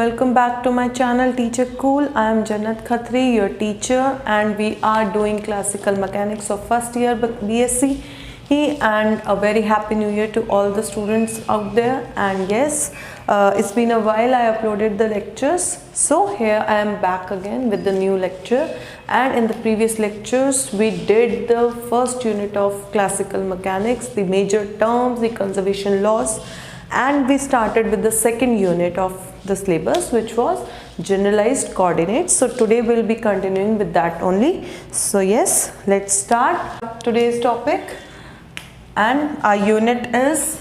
Welcome back to my channel Teacher Cool. I am Jannat Khatri, your teacher, and we are doing classical mechanics of first year BSc. And a very happy new year to all the students out there. And yes, it's been a while I uploaded the lectures, so here I am back again with the new lecture. And in the previous lectures we did the first unit of classical mechanics, the major terms, the conservation laws, and we started with the second unit of the syllabus, which was generalized coordinates. So today we'll be continuing with that only. So yes, let's start today's topic, and our unit is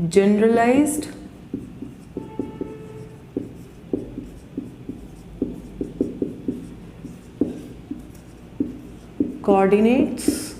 generalized coordinates.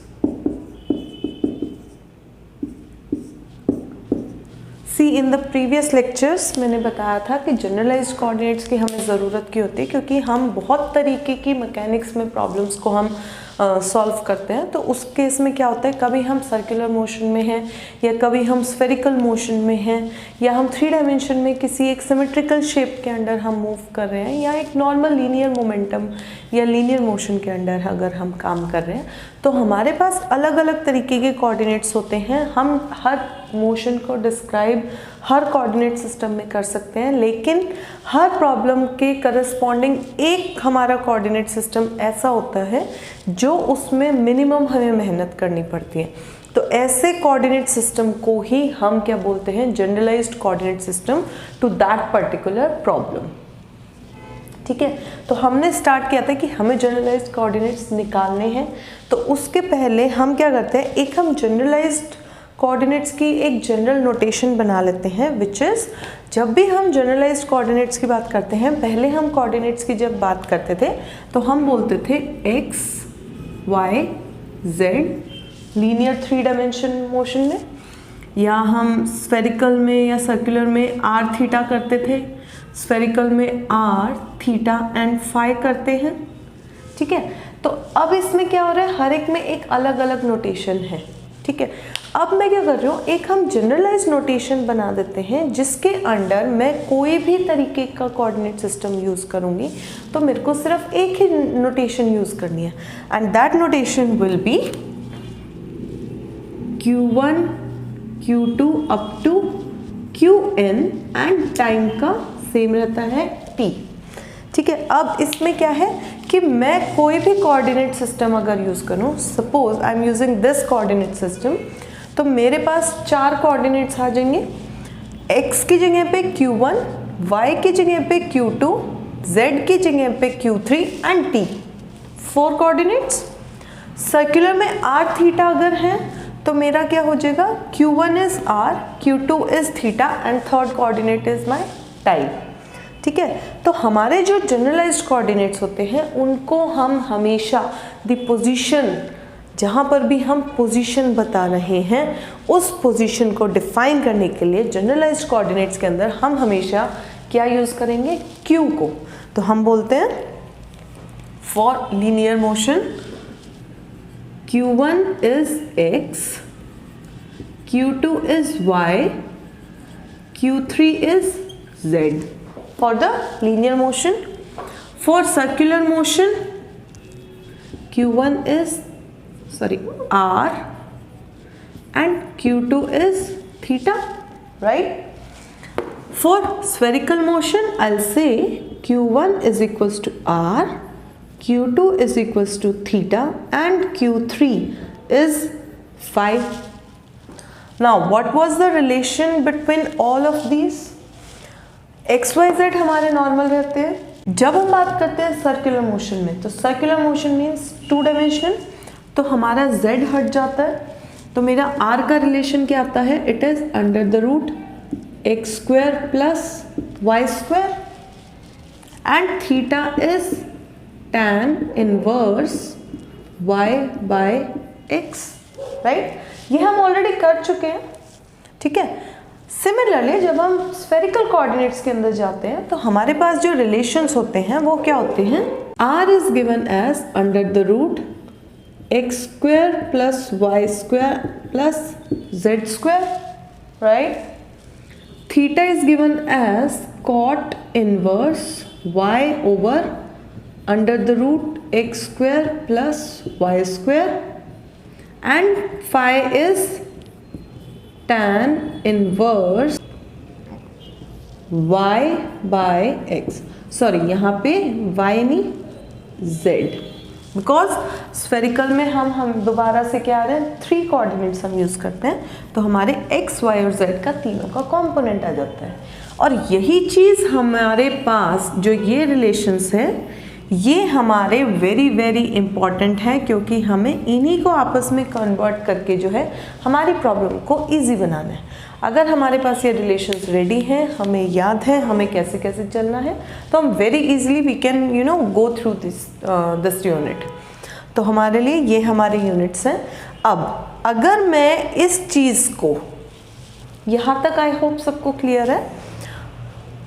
See in the previous lectures मैंने बताया था कि generalised coordinates की हमें ज़रूरत क्यों होती है, क्योंकि हम बहुत तरीके की मैकेनिक्स में प्रॉब्लम्स को हम सॉल्व करते हैं। तो उस केस में क्या होता है, कभी हम सर्कुलर मोशन में हैं, या कभी हम स्फेरिकल मोशन में हैं, या हम 3 डायमेंशन में किसी एक सिमेट्रिकल शेप के अंडर हम मूव कर रहे हैं, या एक नॉर्मल लीनियर मोमेंटम या लीनियर मोशन के अंडर अगर हम काम कर रहे हैं, तो हमारे पास अलग अलग तरीके के कोऑर्डिनेट्स होते हैं। हम हर मोशन को डिस्क्राइब हर कोऑर्डिनेट सिस्टम में कर सकते हैं, लेकिन हर प्रॉब्लम के करस्पॉन्डिंग एक हमारा कोऑर्डिनेट सिस्टम ऐसा होता है जो उसमें मिनिमम हमें मेहनत करनी पड़ती है। तो ऐसे कोऑर्डिनेट सिस्टम को ही हम क्या बोलते हैं, generalized coordinate system to that particular problem. ठीक है, तो हमने स्टार्ट किया था कि हमें जनरलाइज्ड कोऑर्डिनेट्स निकालने हैं। तो उसके पहले हम क्या करते हैं, एक हम जनरलाइज्ड कोऑर्डिनेट्स की एक जनरल नोटेशन बना लेते हैं, विच इज़ जब भी हम जनरलाइज्ड कोऑर्डिनेट्स की बात करते हैं, पहले हम कोऑर्डिनेट्स की जब बात करते थे तो हम बोलते थे x, y, z linear 3 dimension motion में, या हम स्फेरिकल में या सर्कुलर में r थीटा करते थे, स्फेरिकल में r थीटा एंड फाई करते हैं। ठीक है, तो अब इसमें क्या हो रहा है, हर एक में एक अलग अलग नोटेशन है। ठीक है, अब मैं क्या कर रही हूँ, एक हम जनरलाइज नोटेशन बना देते हैं जिसके अंडर मैं कोई भी तरीके का कोऑर्डिनेट सिस्टम यूज़ करूँगी, तो मेरे को सिर्फ एक ही नोटेशन यूज़ करनी है, and that notation will be Q1, Q2 up to Qn, and time का सेम रहता है t। ठीक है, अब इसमें क्या है कि मैं कोई भी कोऑर्डिनेट सिस्टम अगर यूज़ करूँ, suppose I am using this coordinate system, तो मेरे पास 4 कोऑर्डिनेट्स आ जाएंगे। x की जगह पे Q1, y की जगह पे Q2, z की जगह पे Q3 and t, 4 coordinates. Circular में r थीटा अगर है तो मेरा क्या हो जाएगा, Q1 is r, Q2 is theta and third coordinate is my time. ठीक है, तो हमारे जो जनरलाइज्ड कोऑर्डिनेट्स होते हैं उनको हम हमेशा द पोजीशन, जहाँ पर भी हम पोजीशन बता रहे हैं, उस पोजीशन को डिफाइन करने के लिए जनरलाइज्ड कोऑर्डिनेट्स के अंदर हम हमेशा क्या यूज़ करेंगे, Q को। तो हम बोलते हैं for linear motion Q1 is x, Q2 is y, Q3 is z for the linear motion. For circular motion Q1 is r and Q2 is theta, right? For spherical motion I'll say Q1 is equals to r, Q2 is equals to theta and Q3 is phi. Now what was the relation between all of these? X y z हमारे normal रहते हैं। जब हम बात करते हैं circular motion में, तो सर्कुलर मोशन मीन्स 2 डायमेंशन, तो हमारा z हट जाता है, तो मेरा r का रिलेशन क्या आता है, it is under the root x square plus y square, and theta is tan inverse y by x, right. ये हम ऑलरेडी कर चुके हैं। ठीक है, सिमिलरली जब हम स्फेरिकल कोऑर्डिनेट्स के अंदर जाते हैं तो हमारे पास जो रिलेशंस होते हैं वो क्या होते हैं, r is given as under the root x square plus y square plus z square, right? Theta is given as cot inverse y over under the root x square plus y square, and phi is tan inverse y by x. Sorry, यहाँ पे y नहीं z, because spherical में हम दोबारा से क्या आ रहे हैं, 3 कोऑर्डिनेट्स हम यूज़ करते हैं, तो हमारे x, y और z का तीनों का कंपोनेंट आ जाता है। और यही चीज़ हमारे पास जो ये रिलेशंस है, ये हमारे वेरी वेरी इंपॉर्टेंट है, क्योंकि हमें इन्हीं को आपस में कन्वर्ट करके जो है हमारी प्रॉब्लम को ईजी बनाना है। अगर हमारे पास ये रिलेशंस रेडी हैं, हमें याद है हमें कैसे कैसे चलना है, तो हम very easily we can go through this unit. तो हमारे लिए ये हमारे यूनिट्स हैं। अब अगर मैं इस चीज़ को यहाँ तक, आई होप सबको क्लियर है,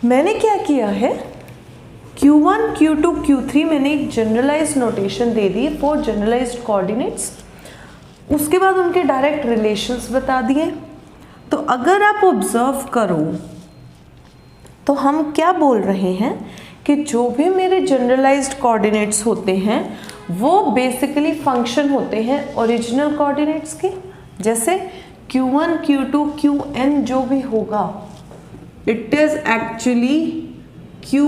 मैंने क्या किया है, Q1, Q2, Q3 मैंने एक जनरलाइज्ड नोटेशन दे दी फॉर जनरलाइज्ड कोऑर्डिनेट्स, उसके बाद उनके डायरेक्ट रिलेशंस बता दिए। तो अगर आप ऑब्जर्व करो तो हम क्या बोल रहे हैं कि जो भी मेरे जनरलाइज्ड कोऑर्डिनेट्स होते हैं वो बेसिकली फंक्शन होते हैं ओरिजिनल कोऑर्डिनेट्स के। जैसे Q1, Q2, Qn जो भी होगा, it is actually Qi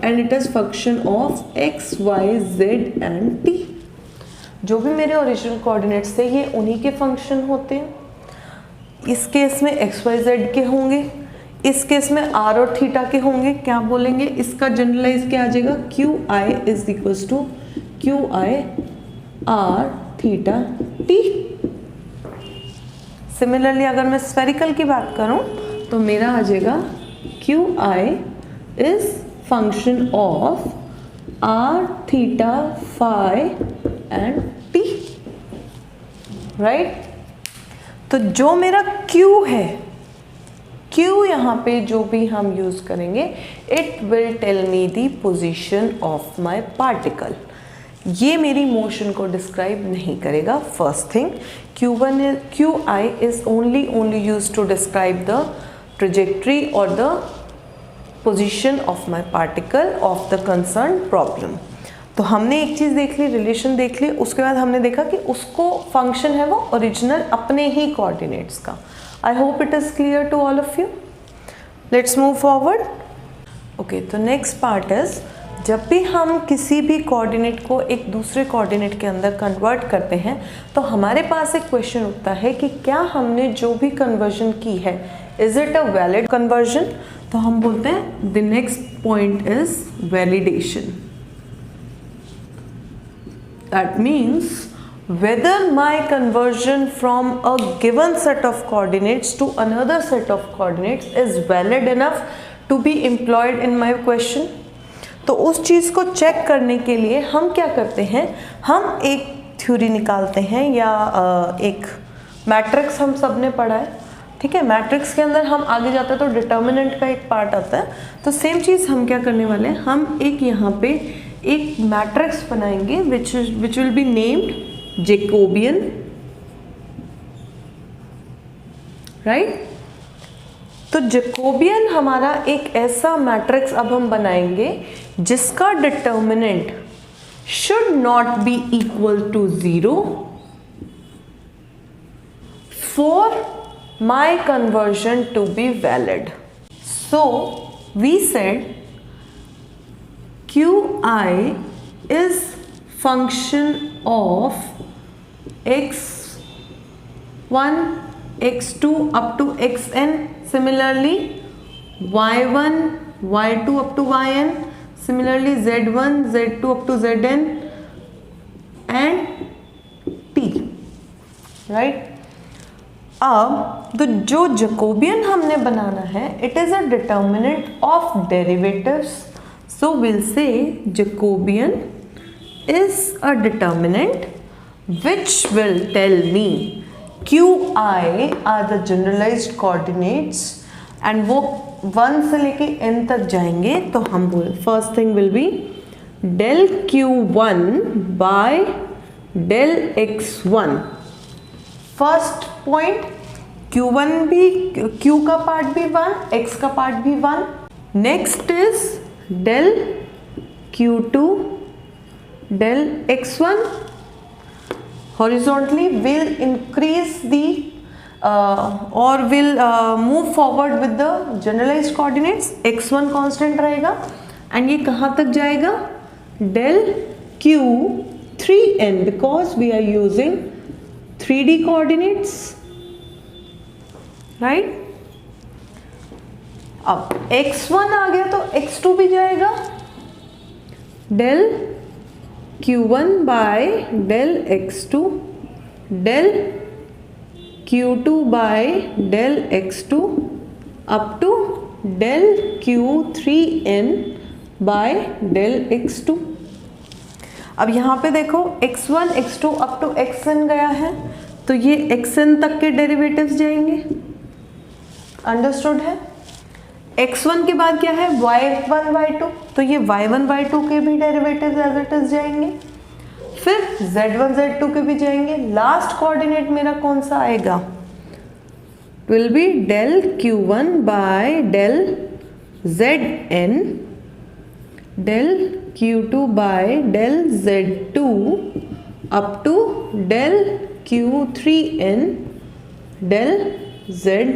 and it is function of x, y, z and t। जो भी मेरे ओरिजिनल कोऑर्डिनेट्स थे ये उन्हीं के फंक्शन होते हैं। इस केस में x, y, z के होंगे, इस केस में r और थीटा के होंगे। क्या बोलेंगे, इसका जनरलाइज क्या आ जाएगा, Qi is equals to Qi r theta t। Similarly अगर मैं स्फेरिकल की बात करूं तो मेरा आ जाएगा Qi is function of r, theta, phi and t, right? तो जो मेरा Q है, Q यहाँ पे जो भी हम यूज करेंगे, it will tell me the position of my particle। ये मेरी मोशन को डिस्क्राइब नहीं करेगा। First thing, Qi is only used to describe the trajectory or the position of my particle of the concerned problem। तो हमने एक चीज़ देख ली, relation देख ली, उसके बाद हमने देखा कि उसको फंक्शन है वो ओरिजिनल अपने ही कोऑर्डिनेट्स का। I hope it is clear to all of you. Let's move forward. Okay, तो नेक्स्ट पार्ट इज, जब भी हम किसी भी कोऑर्डिनेट को एक दूसरे कोऑर्डिनेट के अंदर कन्वर्ट करते हैं तो हमारे पास एक क्वेश्चन उठता है कि क्या हमने जो भी कन्वर्जन की है, is it a valid conversion. तो हम बोलते हैं the next point is validation. That means whether my conversion from a given set of coordinates to another set of coordinates is valid enough to be employed in my question। तो उस चीज़ को check करने के लिए हम क्या करते हैं, हम एक थ्योरी निकालते हैं या एक मैट्रिक्स हम सब ने पढ़ा है, ठीक है। मैट्रिक्स के अंदर हम आगे जाते हैं तो डिटर्मिनेंट का एक पार्ट आता है। तो सेम चीज़ हम क्या करने वाले हैं, हम एक यहाँ पे एक मैट्रिक्स बनाएंगे which will be named Jacobian, right. तो जैकोबियन हमारा एक ऐसा मैट्रिक्स अब हम बनाएंगे जिसका determinant should not be equal to 0 फॉर my conversion to be valid। So we said Qi is function of x1, x2 up to xn, similarly y1, y2 up to yn, similarly z1, z2 up to zn and t, right। अब तो जो Jacobian हमने बनाना है, it is a determinant of derivatives. So will say Jacobian is a determinant which will tell me Qi are the generalized coordinates, and वो 1 से लेके n तक जाएंगे। तो हम बोल first thing will be del Q1 by del x1। First point Q1 भी, Q का पार्ट भी 1, X का पार्ट भी 1, Next is del q2 del x1 horizontally will increase the or will move forward with the generalized coordinates. x1 constant रहेगा and ये कहाँ तक जाएगा? del q3n because we are using 3D coordinates, right? अब x1 आ गया तो x2 भी जाएगा, del q1 by del x2 del q2 by del x2 up to del q3n by del x2. अब यहाँ पे देखो x1 x2 up to xn गया है तो ये xn तक के डेरिवेटिव्स जाएंगे, अंडरस्टूड है? x1 के बाद क्या है? y1 y2, तो ये y1 y2 के भी डेरिवेटिव्स एज इट इज जाएंगे, फिर z1 z2 के भी जाएंगे। लास्ट कोऑर्डिनेट मेरा कौन सा आएगा? Will be del q1 by del zn del q2 by del z2 up to del q3n del zn.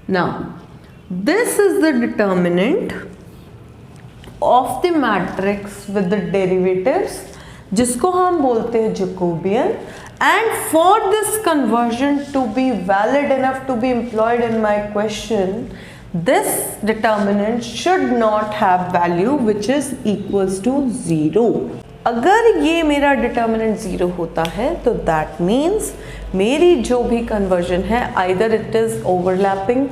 Now this is the determinant of the matrix with the derivatives जिसको हम बोलते हैं Jacobian, and for this conversion to be valid enough to be employed in my question, this determinant should not have value which is equals to 0. अगर ये मेरा determinant 0 होता है तो that means मेरी जो भी conversion है either it is overlapping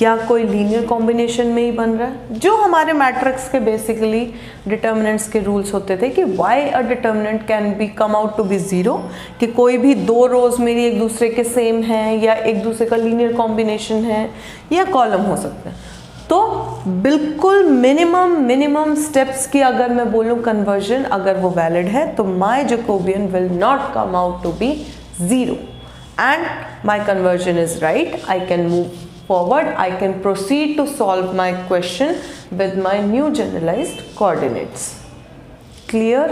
या कोई लीनियर कॉम्बिनेशन में ही बन रहा है, जो हमारे मैट्रिक्स के बेसिकली डिटर्मिनेंट्स के रूल्स होते थे कि why a determinant can be come out to be zero, कि कोई भी दो रोज मेरी एक दूसरे के सेम हैं या एक दूसरे का लीनियर कॉम्बिनेशन है या कॉलम हो सकता है। तो बिल्कुल मिनिमम स्टेप्स की अगर मैं बोलूँ कन्वर्जन अगर वो वैलिड है तो my Jacobian will not come out to be zero and my conversion is right. I can move forward, I can proceed to solve my question with my new generalized coordinates. Clear?